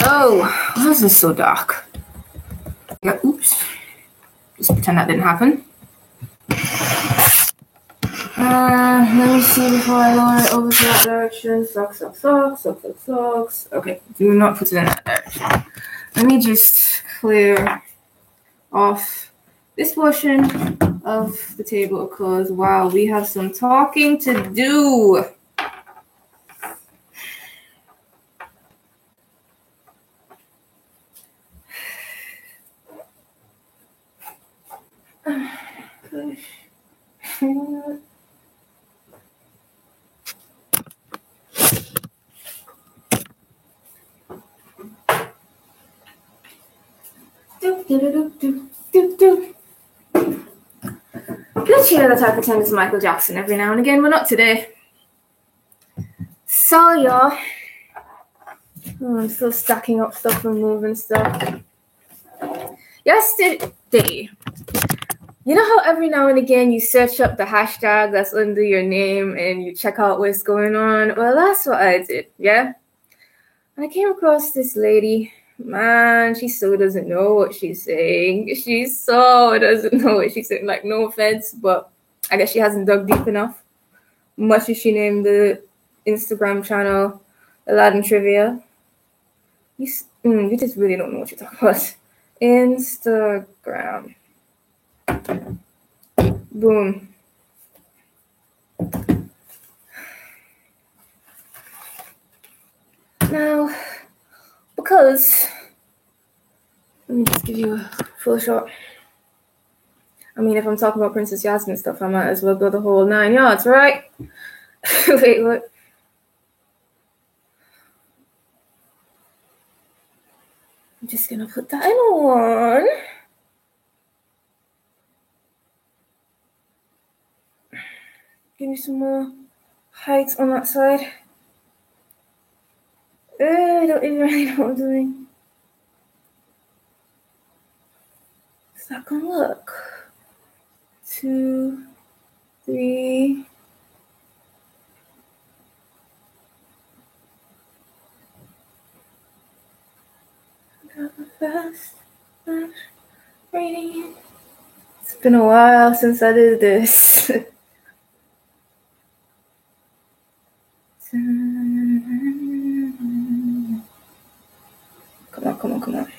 Oh, this is so dark. Yeah, oops. Just pretend that didn't happen. Let me see before I lower it over to that direction. Socks. Okay, do not put it in that direction. Let me just clear off this portion of the table because, wow, we have some talking to do. Good cheer that I pretend is Michael Jackson every now and again, but not today. So, y'all. Oh, I'm still stacking up stuff and moving stuff. Yesterday, you know how every now and again you search up the hashtag that's under your name and you check out what's going on? Well, that's what I did, yeah? I came across this lady. Man, she so doesn't know what she's saying. She so doesn't know what she's saying. Like, no offense, but I guess she hasn't dug deep enough. Much as she named the Instagram channel Aladdin Trivia. You just really don't know what you're talking about. Instagram. Boom. Now, because, let me just give you a full shot. I mean, if I'm talking about Princess Yasmin stuff, I might as well go the whole 9 yards, right? Wait, what? I'm just gonna put that in on. Give me some more height on that side. I don't even really know what I'm doing. Is that gonna look? 2, 3. Fast, raining. It's been a while since I did this. Come on.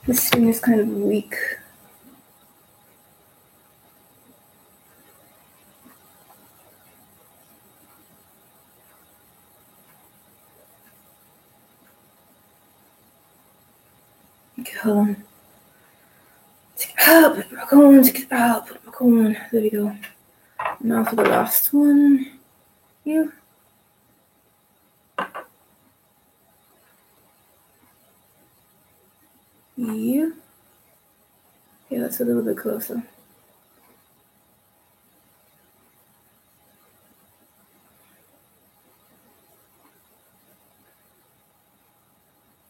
This thing is kind of weak. Okay, hold on. Take it out, put it back on, take it out, put it back on. There we go. Now for the last one. You. Yeah, that's a little bit closer.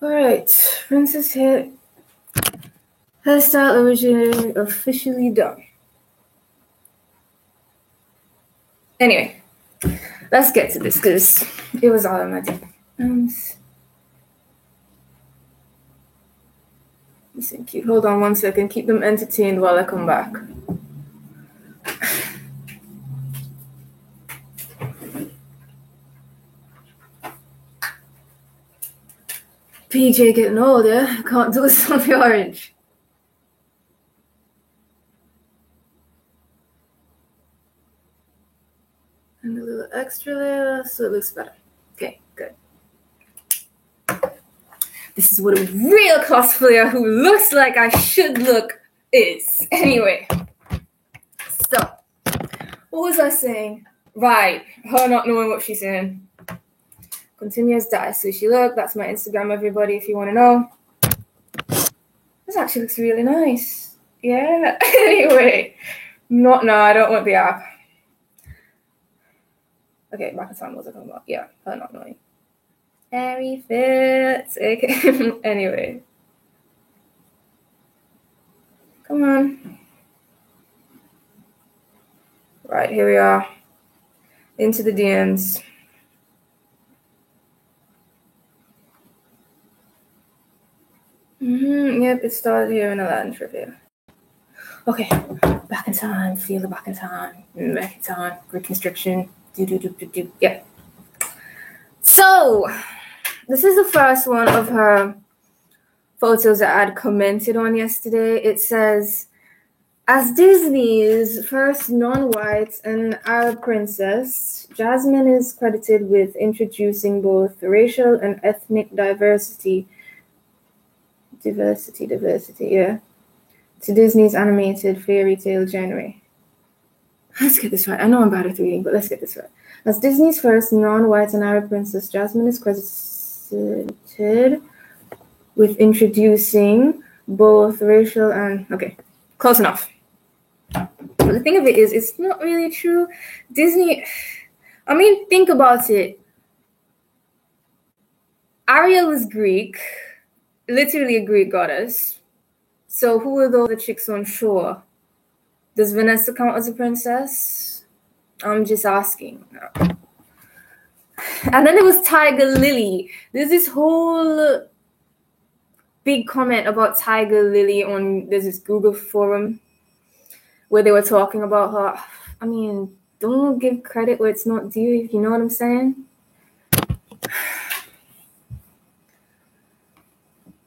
Alright, Princess hair hairstyle originally officially done. Anyway, let's get to this because it was automatic. Listen, cute. Hold on 1 second. Keep them entertained while I come back. PJ getting old, yeah? Can't do this on the orange. And a little extra layer so it looks better. Okay, good. This is what a real cosplayer who looks like I should look is. Anyway, so what was I saying? Right, her not knowing what she's saying. Continuous dye sushi look. That's my Instagram, everybody, if you want to know. This actually looks really nice. Yeah. Anyway, no, I don't want the app. Okay, Makasan was I talking about? Yeah, her not knowing. Harry Fitz. Okay. Anyway. Come on. Right, here we are. Into the DMs. Yep, it started here in Aladdin trivia. Okay, back in time. Feel the back in time. Back in time. Reconstruction. Do. Yeah. So, this is the first one of her photos that I'd commented on yesterday. It says, as Disney's first non-white and Arab princess, Jasmine is credited with introducing both racial and ethnic diversity, yeah, to Disney's animated fairy tale genre. Let's get this right. I know I'm bad at reading, but let's get this right. As Disney's first non-white and Arab princess, Jasmine is credited with introducing both racial and... Okay, close enough. But the thing of it is, it's not really true. Disney... I mean, think about it. Ariel is Greek, literally a Greek goddess. So who are the other chicks on shore? Does Vanessa count as a princess? I'm just asking. And then there was Tiger Lily. There's this whole big comment about Tiger Lily on this Google forum where they were talking about her. I mean, don't give credit where it's not due, if you know what I'm saying.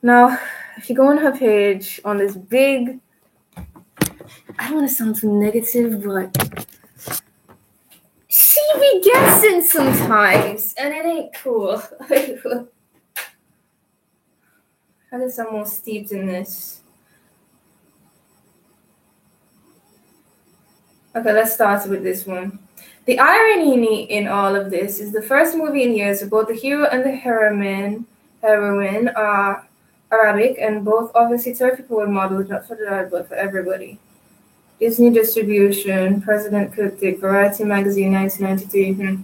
Now, if you go on her page on this big... I don't want to sound too negative, but she be guessing sometimes, and it ain't cool. I guess I'm more steeped in this. Okay, let's start with this one. The irony in all of this is the first movie in years where both the hero and the heroine are Arabic, and both obviously terrific role models, not for the dad, but for everybody. Disney distribution, President Cryptic, Variety Magazine, 1993.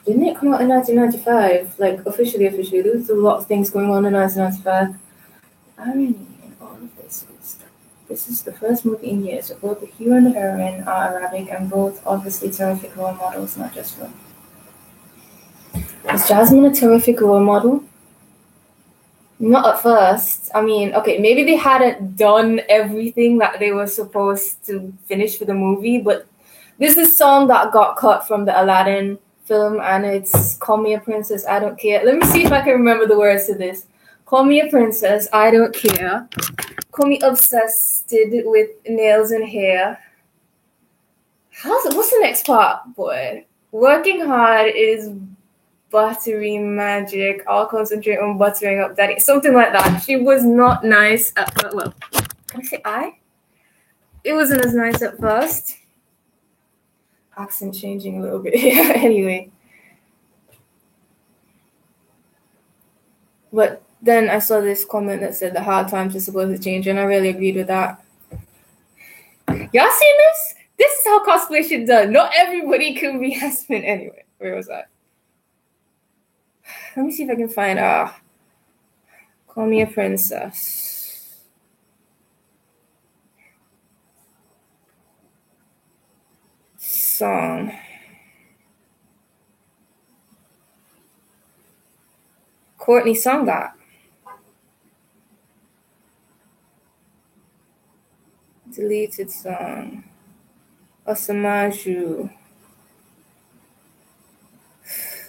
Didn't it come out in 1995? Like, officially. There was a lot of things going on in 1995. Irony in all of this is that this is the first movie in years where both the hero and the heroine are Arabic, and both obviously terrific role models, not just for... Is Jasmine a terrific role model? Not at first. I mean, okay, maybe they hadn't done everything that they were supposed to finish for the movie, but this is a song that got cut from the Aladdin film, and it's Call Me a Princess, I Don't Care. Let me see if I can remember the words to this. Call me a princess, I don't care. Call me obsessed with nails and hair. What's the next part, boy? Working hard is buttery magic. I'll concentrate on buttering up daddy. Something like that. She was not nice at first. Well, can I say I? It wasn't as nice at first. Accent changing a little bit here. Anyway. But then I saw this comment that said the hard times are supposed to change, and I really agreed with that. Y'all seen this? This is how cosplay should done. Not everybody can be Aspen. Anyway, where was I? Let me see if I can find Call Me a Princess. Song. Courtney sung that. Deleted song. Osamaju.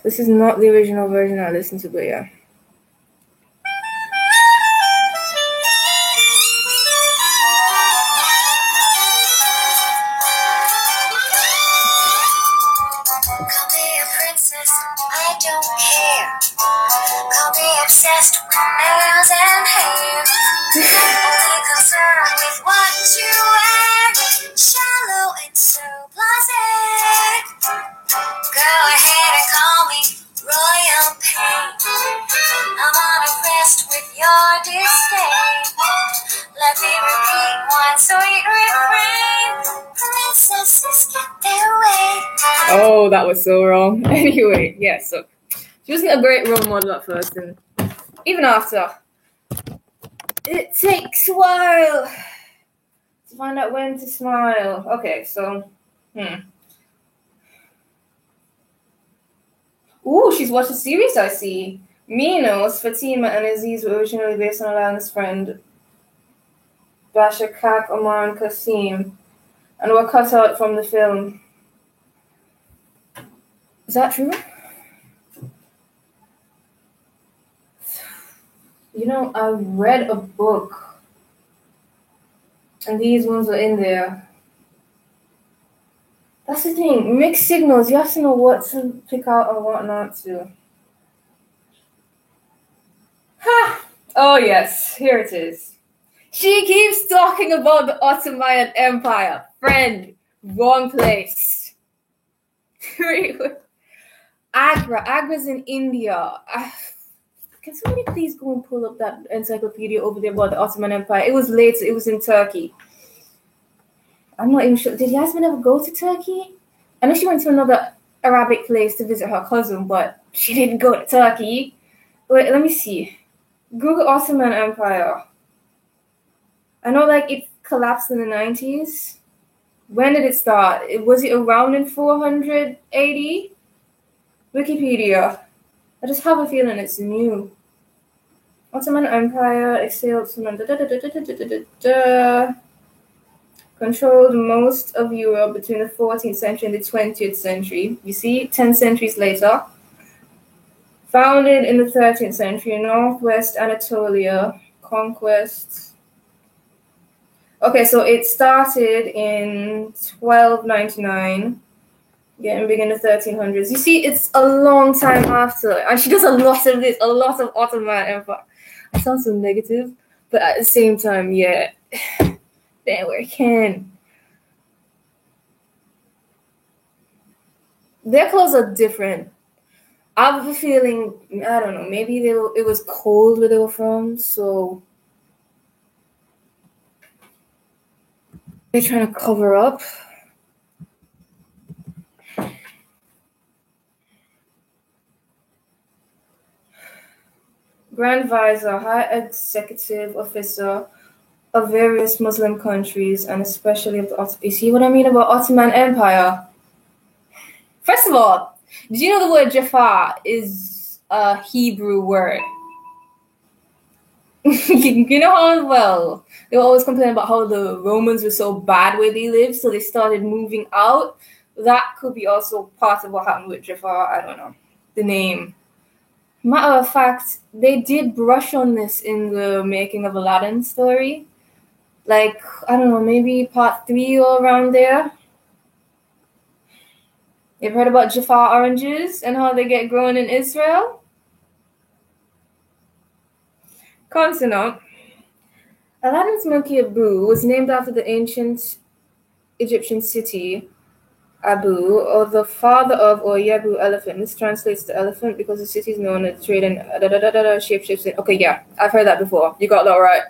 This is not the original version I listened to, but yeah. Call me a princess, I don't care. Call me obsessed with nails and hair. Only concerned with what you wear. Shallow and so blasé. Go ahead and call me royal pain. I'm unimpressed with your disdain. Let me repeat one sweet refrain. Princesses get their way. Oh, that was so wrong. Anyway, yeah, so she wasn't a great role model at first, and even after. It takes a while to find out when to smile. Okay, so, Ooh, she's watched a series, I see. Minos, Fatima, and Aziz were originally based on Aladdin's friend Bashakak Omar and Qasim, and were cut out from the film. Is that true? You know, I read a book, and these ones were in there. That's the thing. Mixed signals. You have to know what to pick out and what not to. Ha! Oh yes, here it is. She keeps talking about the Ottoman Empire. Friend, wrong place. Agra. Agra's in India. Can somebody please go and pull up that encyclopedia over there about the Ottoman Empire? It was later. It was in Turkey. I'm not even sure. Did Yasmin ever go to Turkey? I know she went to another Arabic place to visit her cousin, but she didn't go to Turkey. Wait, let me see. Google Ottoman Empire. I know, like, it collapsed in the 90s. When did it start? Was it around in 480? Wikipedia. I just have a feeling it's new. Ottoman Empire exhaled controlled most of Europe between the 14th century and the 20th century. You see, 10 centuries later. Founded in the 13th century, Northwest Anatolia, conquest. Okay, so it started in 1299, getting big in the 1300s. You see, it's a long time after, and she does a lot of this, a lot of Ottoman Empire. I sound so negative, but at the same time, yeah, they were kin. Their clothes are different. I have a feeling, I don't know, maybe it was cold where they were from, so they're trying to cover up. Grand Vizier, High Executive Officer of various Muslim countries, and especially of the Ottoman. You see what I mean about Ottoman Empire? First of all, did you know the word Jafar is a Hebrew word? You know how, well, they were always complaining about how the Romans were so bad where they lived, so they started moving out. That could be also part of what happened with Jafar. I don't know. The name. Matter of fact, they did brush on this in the making of Aladdin story. Like, I don't know, maybe part 3 or around there. You've heard about Jafar oranges and how they get grown in Israel? Continent. Aladdin's monkey Abu was named after the ancient Egyptian city Abu, or the father of, or Yabu elephant. This translates to elephant because the city is known as trade and shapes. Okay, yeah, I've heard that before. You got that right.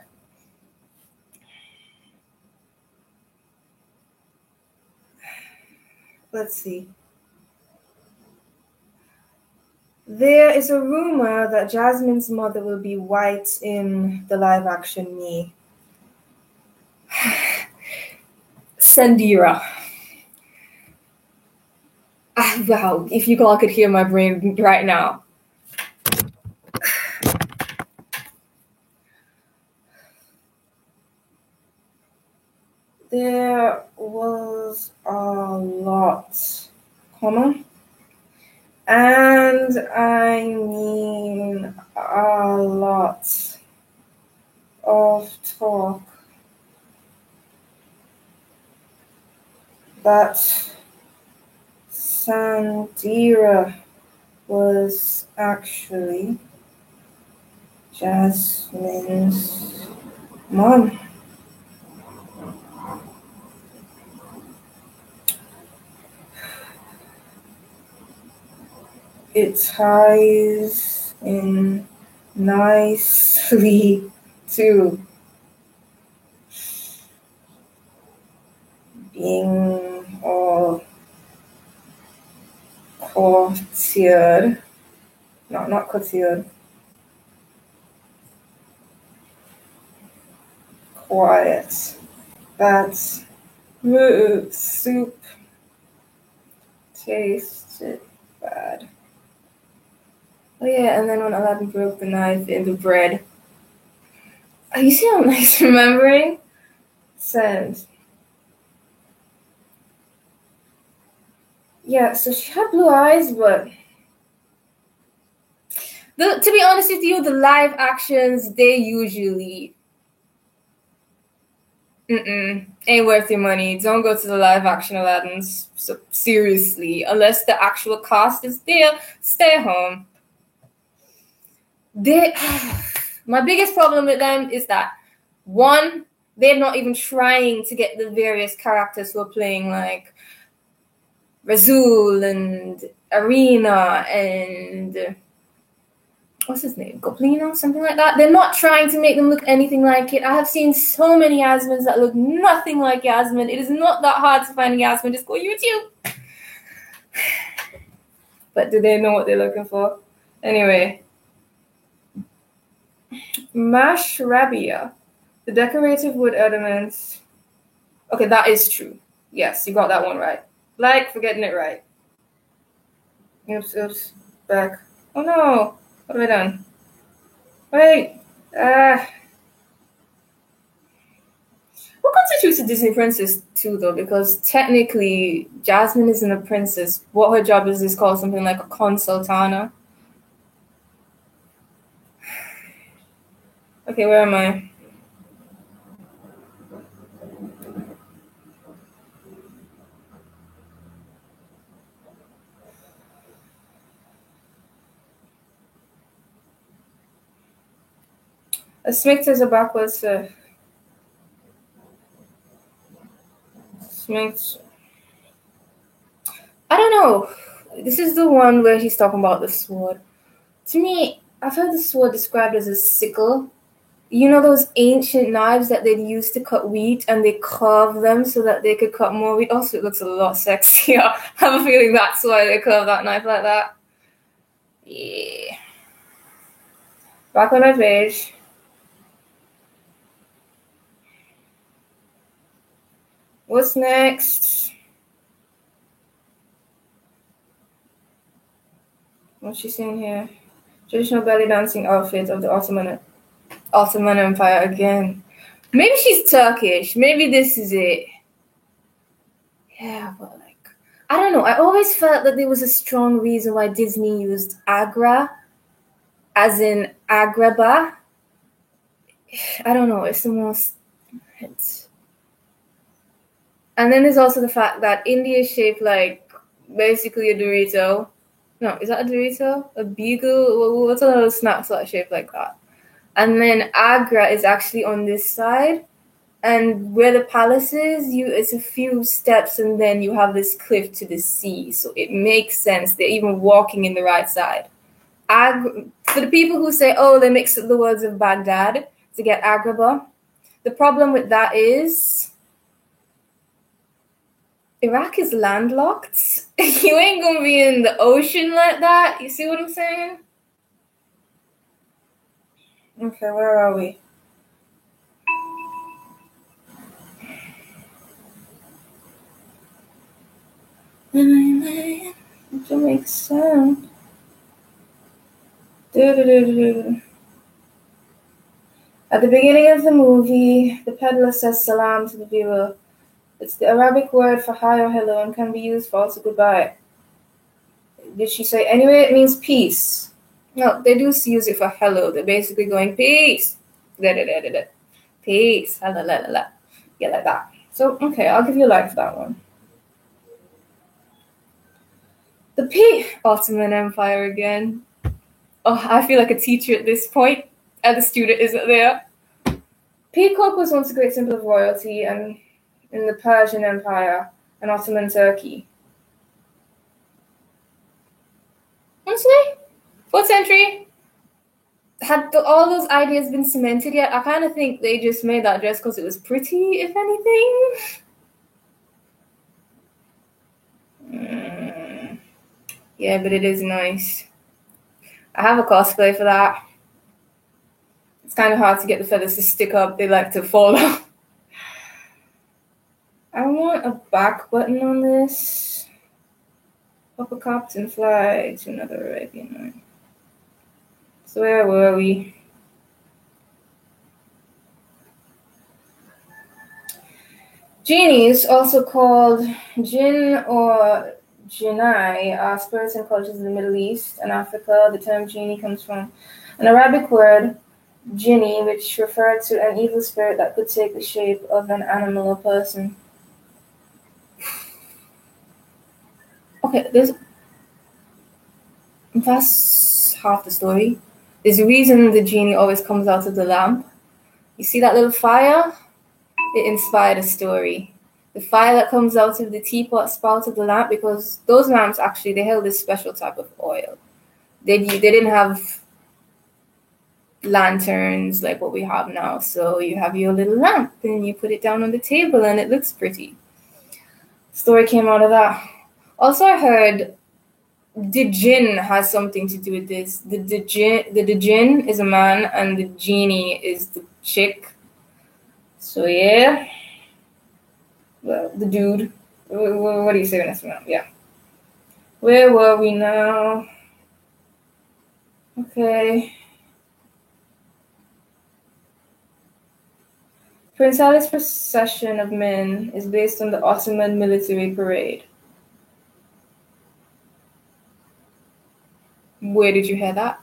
Let's see. There is a rumor that Jasmine's mother will be white in the live-action Me. Sandira. Wow, if you all could hear my brain right now. There was a lot, and I mean a lot of talk that Sandira was actually Jasmine's mom. It ties in nicely to being all courtiered. No, not courtiered. Quiet. That soup tasted bad. Oh yeah, and then when Aladdin broke the knife in the bread. Oh, you see how nice remembering? Send. Yeah, so she had blue eyes, but to be honest with you, the live actions, they usually ain't worth your money. Don't go to the live action Aladdins. So seriously, unless the actual cost is there, stay home. My biggest problem with them is that one, they're not even trying to get the various characters who are playing like Razul and Arena and what's his name? Goblino, something like that. They're not trying to make them look anything like it. I have seen so many Yasmins that look nothing like Yasmin. It is not that hard to find a Yasmin. Just go YouTube. But do they know what they're looking for? Anyway. Mashrabia. The decorative wood elements. Okay, that is true. Yes, you got that one right. Like, for getting it right. Oops. Back. Oh no. What have I done? Wait. What constitutes a Disney princess too, though? Because technically, Jasmine isn't a princess. What her job is called something like a consultana. Okay, where am I? A Smith is a backwards. Smith. I don't know. This is the one where he's talking about the sword. To me, I've heard the sword described as a sickle. You know those ancient knives that they'd use to cut wheat and they carve them so that they could cut more wheat? Also, it looks a lot sexier. I have a feeling that's why they carve that knife like that. Yeah. Back on my page. What's next? What's she saying here? Traditional belly dancing outfit of the Ottoman Empire again. Maybe she's Turkish. Maybe this is it. Yeah, but like, I don't know. I always felt that there was a strong reason why Disney used Agra, as in Agrabah. I don't know. It's the most. And then there's also the fact that India is shaped like basically a Dorito. No, is that a Dorito? A Beagle? What's a little snack sort of shaped like that? And then Agra is actually on this side. And where the palace is, it's a few steps and then you have this cliff to the sea. So it makes sense. They're even walking in the right side. For the people who say, oh, they mix up the words of Baghdad to get Agrabah, the problem with that is Iraq is landlocked. You ain't gonna be in the ocean like that. You see what I'm saying? Okay, where are we? It makes sense. At the beginning of the movie, the peddler says salam to the viewer. It's the Arabic word for hi or hello and can be used for also goodbye. Did she say anyway? It means peace. No, they do use it for hello. They're basically going peace. Peace. La la la la. Yeah, like that. So, okay, I'll give you a like for that one. The Ottoman Empire again. Oh, I feel like a teacher at this point, and the student isn't there. Peacock was once a great symbol of royalty and in the Persian Empire and Ottoman Turkey. Honestly, 4th century. Had all those ideas been cemented yet? I kind of think they just made that dress because it was pretty, if anything. Yeah, but it is nice. I have a cosplay for that. It's kind of hard to get the feathers to stick up. They like to fall off. I want a back button on this. Pop a captain fly to another Arabian night. So where were we? Genies, also called jinn or jinnai, are spirits and cultures in the Middle East and Africa. The term genie comes from an Arabic word, jinni, which referred to an evil spirit that could take the shape of an animal or person. Okay, that's half the story. There's a reason the genie always comes out of the lamp. You see that little fire? It inspired a story. The fire that comes out of the teapot spout of the lamp, because those lamps actually, they held this special type of oil. They didn't have lanterns like what we have now. So you have your little lamp and you put it down on the table and it looks pretty. Story came out of that. Also, I heard the jinn has something to do with this. The jinn is a man and the genie is the chick. So yeah. Well, the dude. What do you say when that's around? Yeah. Where were we now? Okay. Prince Ali's procession of men is based on the Ottoman military parade. Where did you hear that?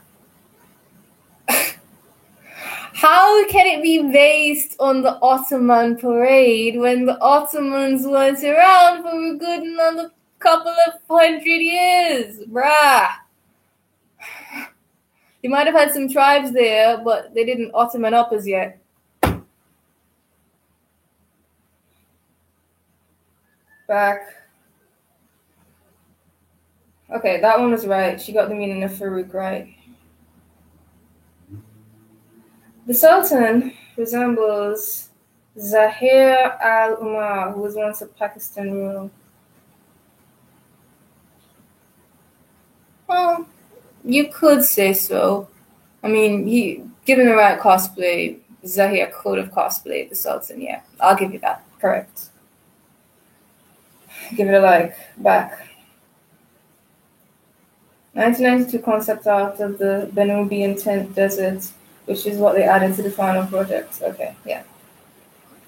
How can it be based on the Ottoman parade when the Ottomans weren't around for a good another couple of 100 years? Bruh. They might have had some tribes there, but they didn't Ottoman up as yet. Back. Okay, that one was right. She got the meaning of Farouk right. The Sultan resembles Zahir al-Umar, who was once a Pakistan ruler. Well, you could say so. I mean, given the right cosplay, Zahir could have cosplayed the Sultan, yeah. I'll give you that. Correct. Give it a like. Back. 1992 concept art of the Benubian Tent Desert, which is what they added to the final project. Okay, yeah.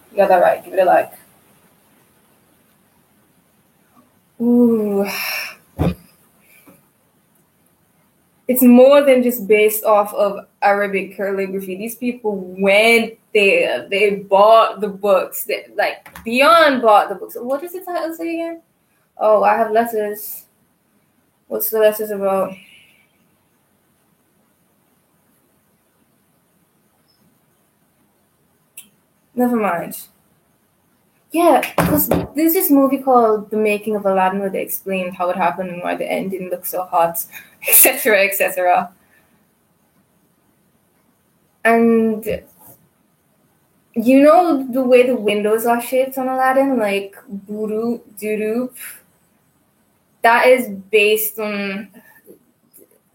You got that right. Give it a like. Ooh. It's more than just based off of Arabic calligraphy. These people went there. They bought the books. Beyond bought the books. What does the title say again? Oh, I have letters. What's the letters about? Never mind. Yeah, because there's this movie called The Making of Aladdin where they explained how it happened and why the end didn't look so hot, etc., etc. And you know the way the windows are shaped on Aladdin, like Buru, Durup? That is based on...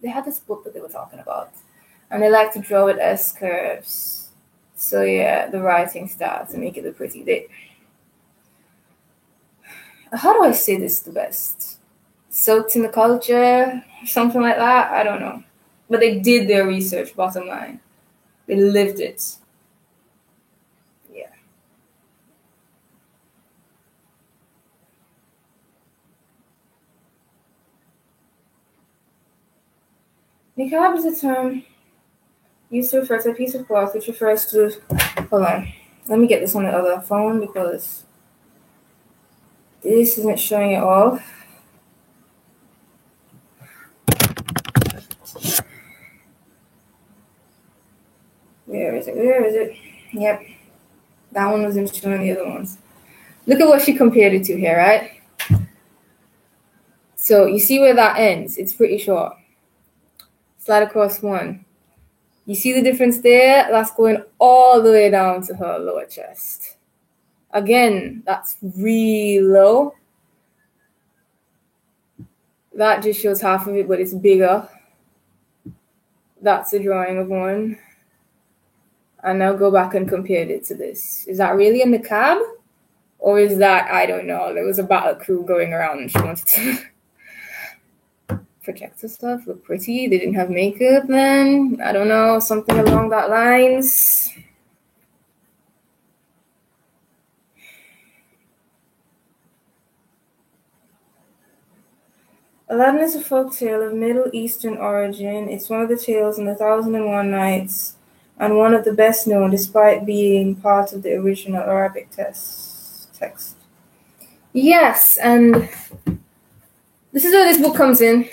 They had this book that they were talking about. And they like to draw it as curves. So yeah, the writing style to make it look pretty. How do I say this the best? Soaked in the culture, something like that. I don't know, but they did their research. Bottom line, they lived it. Yeah. Niqab is a term used to refer to a piece of cloth which refers to. Hold on, let me get this on the other phone because this isn't showing it all. Where is it? Yep. That one wasn't showing the other ones. Look at what she compared it to here, right? So you see where that ends. It's pretty short. Slide across one. You see the difference there? That's going all the way down to her lower chest. Again, that's real low. That just shows half of it, but it's bigger. That's a drawing of one. And now go back and compare it to this. Is that really a niqab? Or is that, I don't know, there was a battle crew going around and she wanted to projector stuff look pretty. They didn't have makeup then. I don't know, something along that lines. Aladdin is a folktale of Middle Eastern origin. It's one of the tales in the 1001 Nights, and one of the best known despite being part of the original Arabic text. Yes, and this is where this book comes in.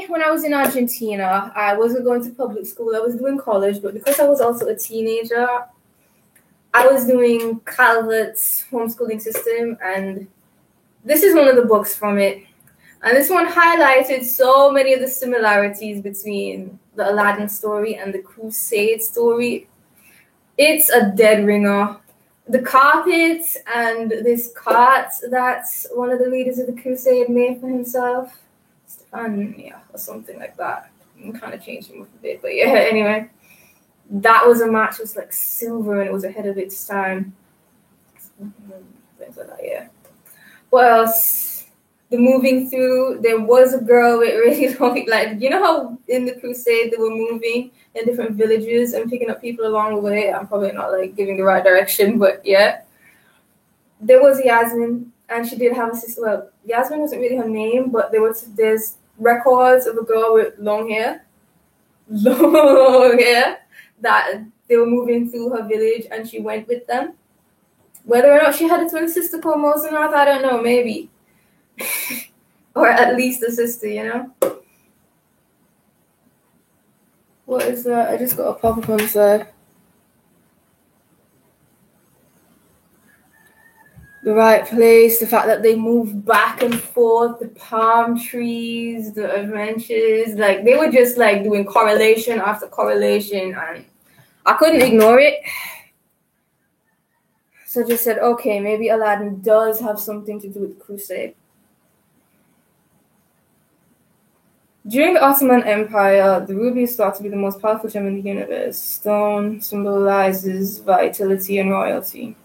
When I was in Argentina, I wasn't going to public school. I was doing college, but because I was also a teenager, I was doing Calvert's homeschooling system, and this is one of the books from it. And this one highlighted so many of the similarities between the Aladdin story and the Crusade story. It's a dead ringer. The carpet and this cart that one of the leaders of the Crusade made for himself, Stefania or something like that. I'm kind of changing him up a bit, but yeah, anyway. That was a match. It was like silver and it was ahead of its time. Things like that, yeah. What else? The moving through. There was a girl with really long, like, you know how in the Crusade they were moving in different villages and picking up people along the way? I'm probably not like giving the right direction, but yeah. There was Yasmin, and she did have a sister. Well, Yasmin wasn't really her name, but there's records of a girl with long hair. Long hair. That they were moving through her village and she went with them. Whether or not she had a twin sister called Mosanath, I don't know, maybe. Or at least a sister, you know? What is that? I just got a pop-up on the side. The right place, the fact that they move back and forth, the palm trees, the adventures, like they were just like doing correlation after correlation, and I couldn't ignore it. So I just said, okay, maybe Aladdin does have something to do with the Crusade. During the Ottoman Empire, the ruby is thought to be the most powerful gem in the universe. Stone symbolizes vitality and royalty.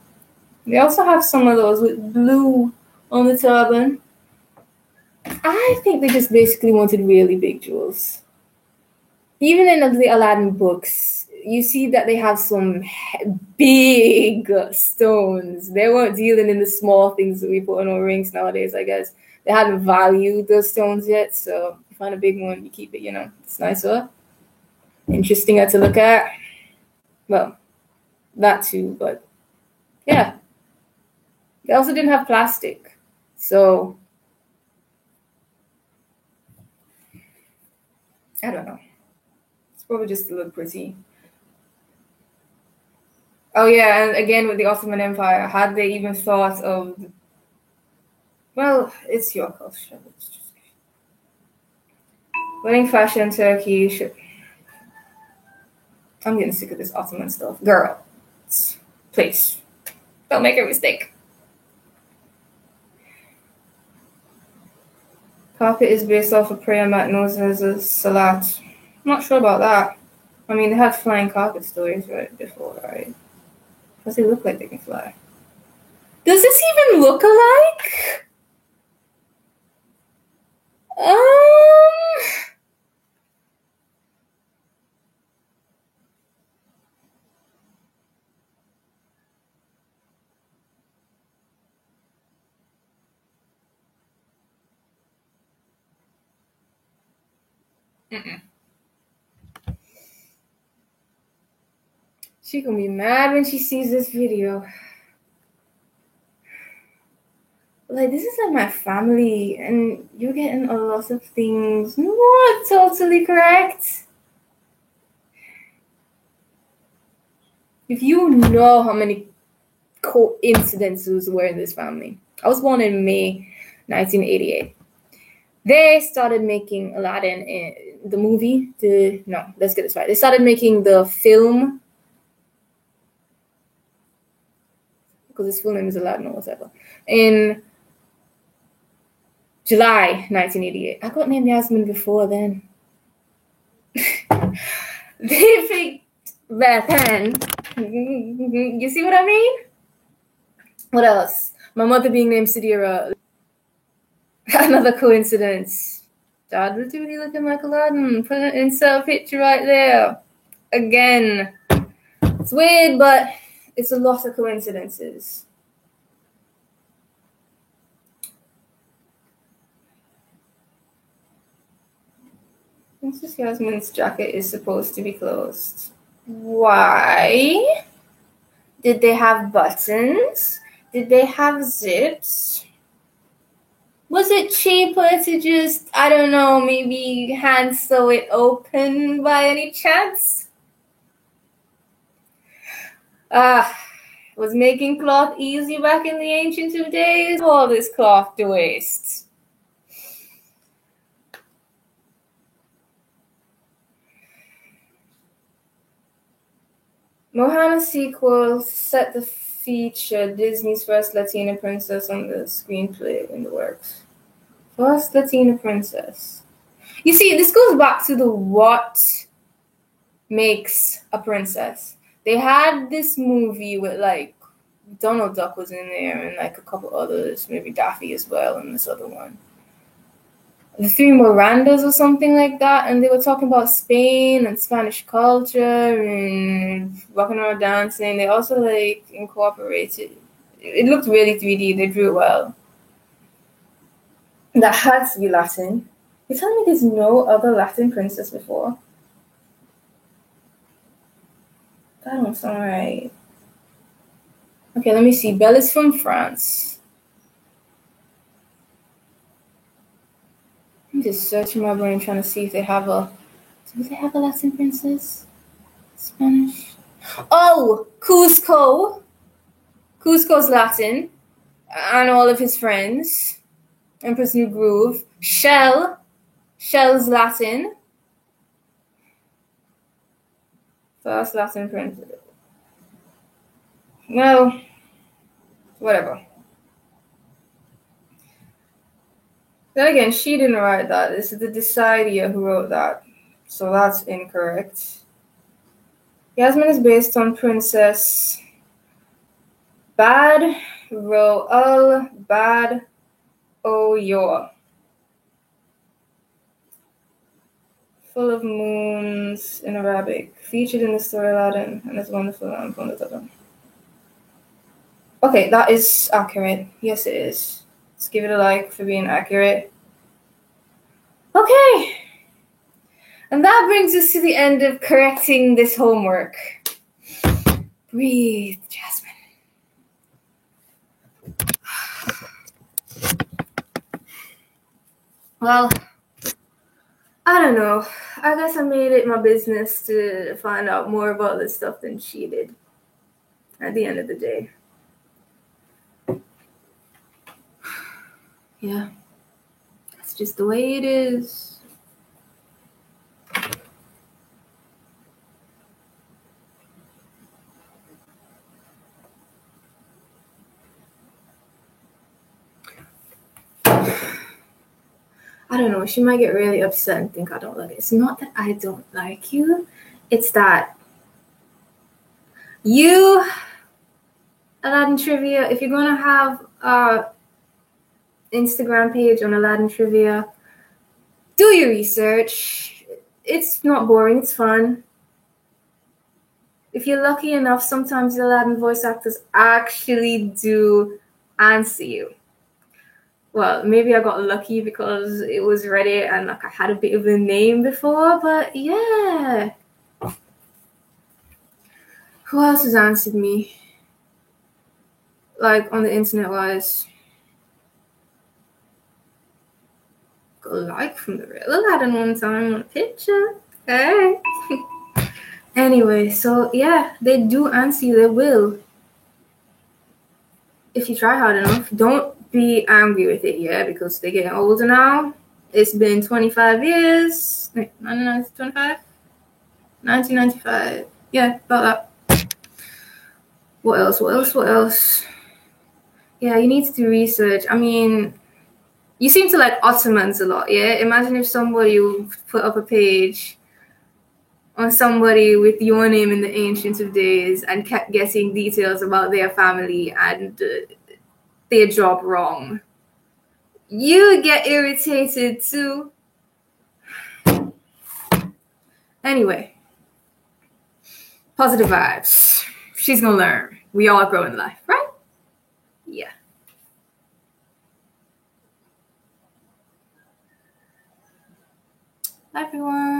They also have some of those with blue on the turban. I think they just basically wanted really big jewels. Even in the Aladdin books, you see that they have some big stones. They weren't dealing in the small things that we put on our rings nowadays, I guess. They hadn't valued those stones yet, so you find a big one, you keep it, you know. It's nicer, interesting to look at. Well, that too, but yeah. They also didn't have plastic, so I don't know. It's probably just to look pretty. Oh yeah, and again with the Ottoman Empire, had they even thought of? Well, it's your culture. Wedding fashion, Turkey. I'm getting sick of this Ottoman stuff, girl. Please, don't make a mistake. Carpet is based off a prayer mat known as a salat. I'm not sure about that. I mean, they had flying carpet stories right before, right? Because they look like they can fly. Does this even look alike? She gonna be mad when she sees this video. Like, this is like my family, and you're getting a lot of things not totally correct. If you know how many coincidences were in this family. I was born in May 1988. They started making Aladdin in the movie. Let's get this right. They started making the film, because his full name is Aladdin or whatever, in July 1988. I got named Yasmin before then. They picked Beth Ann. You see what I mean? What else? My mother being named Sidira. Another coincidence. Dad was really looking like Aladdin. Put an insert picture right there. Again. It's weird, but it's a lot of coincidences. Princess Yasmin's jacket is supposed to be closed. Why? Did they have buttons? Did they have zips? Was it cheaper to just, I don't know, maybe hand sew it open by any chance? Was making cloth easy back in the ancient of days? All this cloth to waste. Moana sequel set to feature Disney's first Latina princess on the screenplay in the works. First Latina princess. You see, this goes back to the what makes a princess. They had this movie with like Donald Duck was in there and like a couple others, maybe Daffy as well, and this other one. The Three Mirandas or something like that, and they were talking about Spain and Spanish culture and rocking around dancing. They also like incorporated. It looked really 3D. They drew it well. That had to be Latin. You're telling me there's no other Latin princess before? That don't sound right. Okay, let me see. Belle is from France. I'm just searching my brain trying to see if they have a... Do they have a Latin princess? Spanish? Oh! Cusco! Cusco's Latin. And all of his friends. Empress New Groove. Shell's Latin. First Latin princess. Well, whatever. Then again, she didn't write that. It's the Decidia who wrote that. So that's incorrect. Yasmin is based on Princess Bad Roal Bad Oyor. Full of moons in Arabic. Featured in the story Aladdin and it's wonderful and from the top. Okay, that is accurate. Yes, it is. Let's give it a like for being accurate. Okay. And that brings us to the end of correcting this homework. Breathe, Jasmine. Well, I don't know. I guess I made it my business to find out more about this stuff than she did at the end of the day. Yeah. That's just the way it is. I don't know. She might get really upset and think I don't like it. It's not that I don't like you. It's that you, Aladdin Trivia, if you're going to have a Instagram page on Aladdin Trivia, do your research. It's not boring. It's fun. If you're lucky enough, sometimes the Aladdin voice actors actually do answer you. Well, maybe I got lucky because it was Reddit and like I had a bit of a name before, but yeah. Who else has answered me? Like on the internet wise. Got a like from the real Aladdin one time on a picture. Hey. Anyway, so yeah, they do answer you, they will. If you try hard enough, don't be angry with it, yeah, because they're getting older now. It's been 25 years. Wait, 25? 1995. Yeah, about that. What else? Yeah, you need to do research. I mean, you seem to like Ottomans a lot, yeah? Imagine if somebody would put up a page on somebody with your name in the ancient of days and kept getting details about their family and their job wrong. You get irritated too. Anyway, positive vibes. She's gonna learn. We all grow in life, right? Yeah. Bye, everyone.